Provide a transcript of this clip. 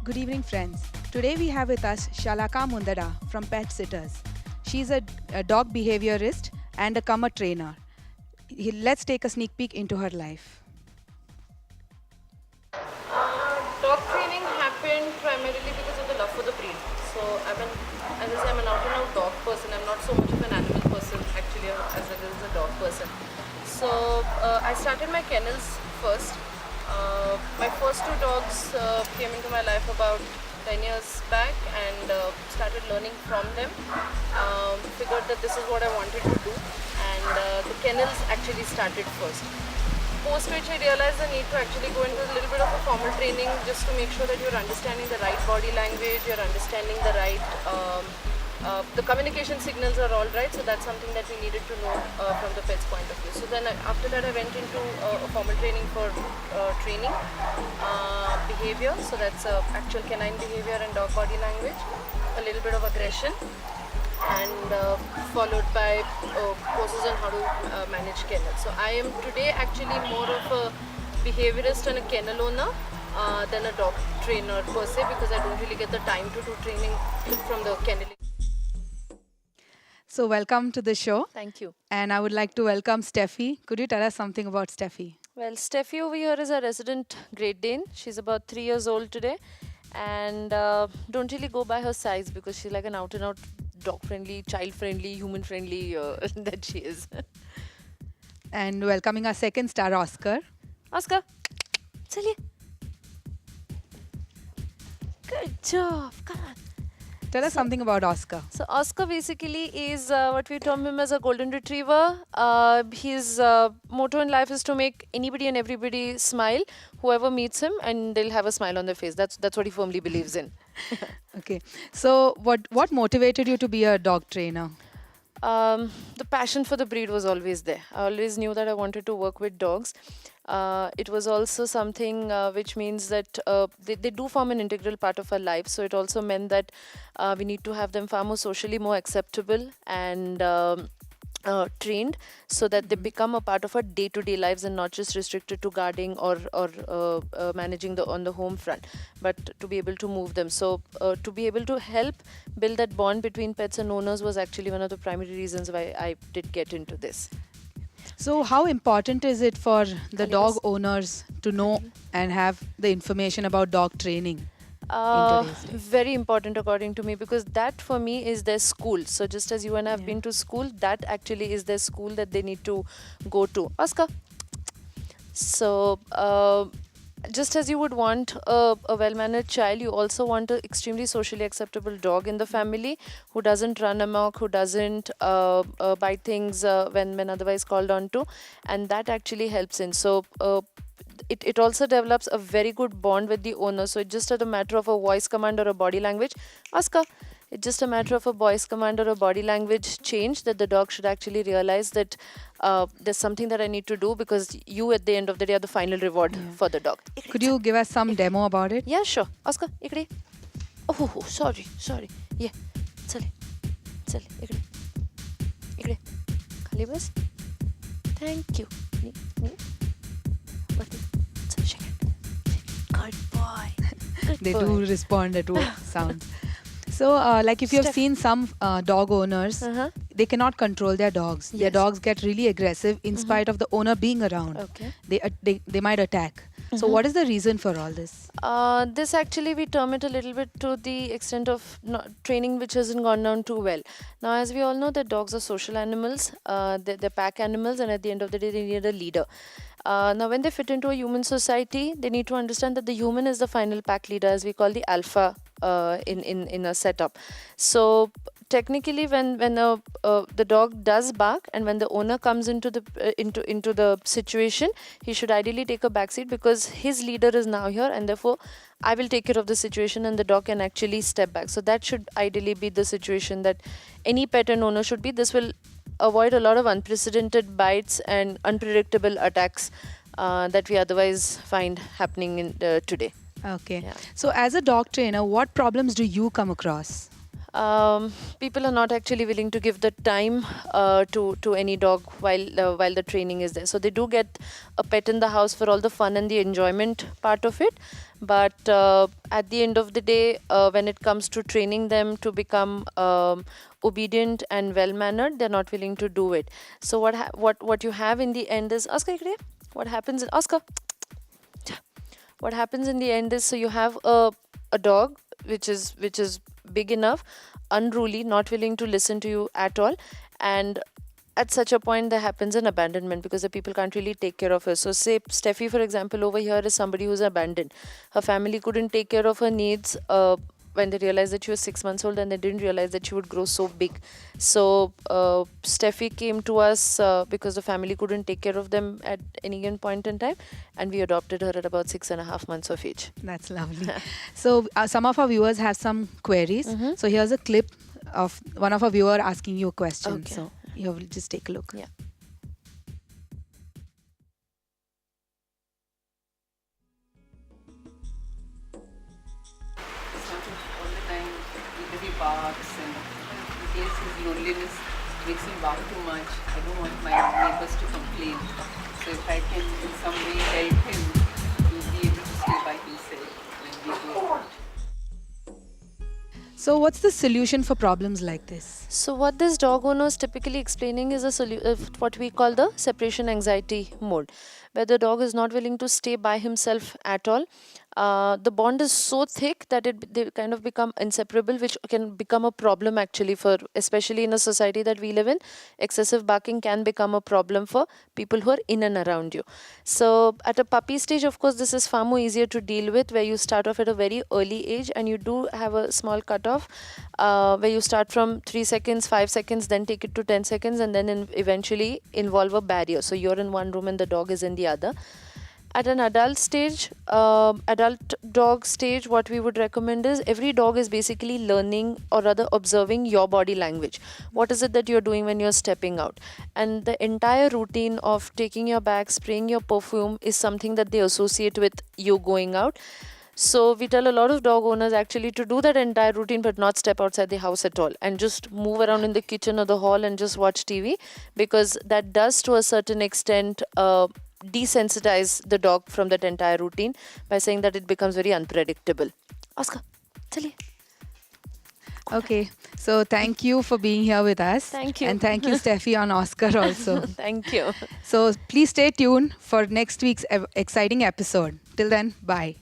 Good evening, friends. Today we have with us Shalaka Mundada from Pet Sitters. She's a dog behaviorist and a comma trainer. Let's take a sneak peek into her life. Dog training happened primarily because of the love for the breed. So as I say, I'm an out and out dog person. I'm not so much of an animal person actually, as it is a dog person. So I started my kennels first. My first two dogs came into my life about 10 years back and started learning from them. Figured that this is what I wanted to do, and the kennels actually started first. Post which I realized the need to actually go into a little bit of a formal training just to make sure that you're understanding the right body language, you're understanding the right, the communication signals are all right. So that's something that we needed to know from the pet's point of view. So then after that I went into a formal training for training behavior. So that's actual canine behavior and dog body language, a little bit of aggression, and followed by courses on how to manage kennel. So I am today actually more of a behaviorist and a kennel owner than a dog trainer per se, because I don't really get the time to do training from the kennel. So, welcome to the show. Thank you. And I would like to welcome Steffi. Could you tell us something about Steffi? Well, Steffi over here is a resident Great Dane. She's about 3 years old today, and don't really go by her size because she's like an out and out dog friendly, child friendly, human friendly that she is. And welcoming our second star, Oscar. Oscar, chaliye. Good job. Come on. Tell us something about Oscar. So Oscar basically is what we term him as a golden retriever. His motto in life is to make anybody and everybody smile, whoever meets him, and they'll have a smile on their face. That's what he firmly believes in. Okay. So, what motivated you to be a dog trainer? The passion for the breed was always there. I always knew that I wanted to work with dogs. It was also something which means that they do form an integral part of our life. So it also meant that we need to have them far more socially more acceptable and trained, so that they become a part of our day-to-day lives and not just restricted to guarding or managing on the home front, but to be able to move them. So to be able to help build that bond between pets and owners was actually one of the primary reasons why I did get into this. So, how important is it for the dog owners to know and have the information about dog training? Today's day? Very important according to me, because that for me is their school. So just as you and I have been to school, that actually is their school that they need to go to. Oscar. So just as you would want a well-mannered child, you also want an extremely socially acceptable dog in the family who doesn't run amok, who doesn't bite things when otherwise called on to, and that actually helps in. So it also develops a very good bond with the owner. So it's just a matter of a voice command or a body language. Oscar, it's just a matter of a voice command or a body language change that the dog should actually realize that there's something that I need to do, because you at the end of the day are the final reward for the dog. Could you give us some demo about it? Yeah, sure. Oscar, ikde. Oh, sorry. Yeah. Chale. Ikde. Ikde. Khali bas. Thank you. Chal, shake it. Good boy. They do respond to sounds. So, like if you have seen some dog owners, they cannot control their dogs. Their dogs get really aggressive in spite of the owner being around. Okay. They might attack. So, what is the reason for all this? This actually we term it a little bit to the extent of training which hasn't gone down too well. Now, as we all know, that dogs are social animals, they're pack animals, and at the end of the day, they need a leader. Now, when they fit into a human society, they need to understand that the human is the final pack leader, as we call the alpha in a setup. So technically, when the dog does bark, and when the owner comes into the situation, he should ideally take a backseat, because his leader is now here, and therefore I will take care of the situation, and the dog can actually step back. So that should ideally be the situation that any pet and owner should be. This will avoid a lot of unprecedented bites and unpredictable attacks that we otherwise find happening in today. Okay. Yeah. So, as a dog trainer, what problems do you come across? People are not actually willing to give the time to any dog while the training is there. So they do get a pet in the house for all the fun and the enjoyment part of it. But at the end of the day, when it comes to training them to become obedient and well mannered, they're not willing to do it. So what you have in the end is Oscar. What happens in Oscar? What happens in the end is, so you have a dog which is big enough, unruly, not willing to listen to you at all, and at such a point there happens an abandonment because the people can't really take care of her. So say Steffi, for example, over here is somebody who's abandoned. Her family couldn't take care of her needs when they realized that she was 6 months old, and they didn't realize that she would grow so big. So Steffi came to us because the family couldn't take care of them at any given point in time, and we adopted her at about 6.5 months of age. That's lovely. So some of our viewers have some queries. So here's a clip of one of our viewer asking you a question. Okay. So you will just take a look. Yeah. All the time, because he barks, and in case his loneliness makes him bark too much, I don't want my neighbors to complain. So if I can in some way help him, he'll be able to stay by himself when we go out. So what's the solution for problems like this? So what this dog owner is typically explaining is what we call the separation anxiety mode, where the dog is not willing to stay by himself at all. The bond is so thick that they kind of become inseparable, which can become a problem actually for, especially in a society that we live in. Excessive barking can become a problem for people who are in and around you. So at a puppy stage, of course, this is far more easier to deal with, where you start off at a very early age, and you do have a small cutoff where you start from 3 seconds, 5 seconds, then take it to 10 seconds, and then eventually involve a barrier. So you're in one room and the dog is in the other. At an adult stage, adult dog stage, what we would recommend is every dog is basically learning, or rather observing your body language. What is it that you're doing when you're stepping out? And the entire routine of taking your bag, spraying your perfume is something that they associate with you going out. So we tell a lot of dog owners actually to do that entire routine but not step outside the house at all, and just move around in the kitchen or the hall and just watch TV, because that does to a certain extent desensitize the dog from that entire routine by saying that it becomes very unpredictable. Oscar, chaliye. Okay, so thank you for being here with us. Thank you. And thank you, Steffi, on Oscar also. Thank you. So please stay tuned for next week's exciting episode. Till then, bye.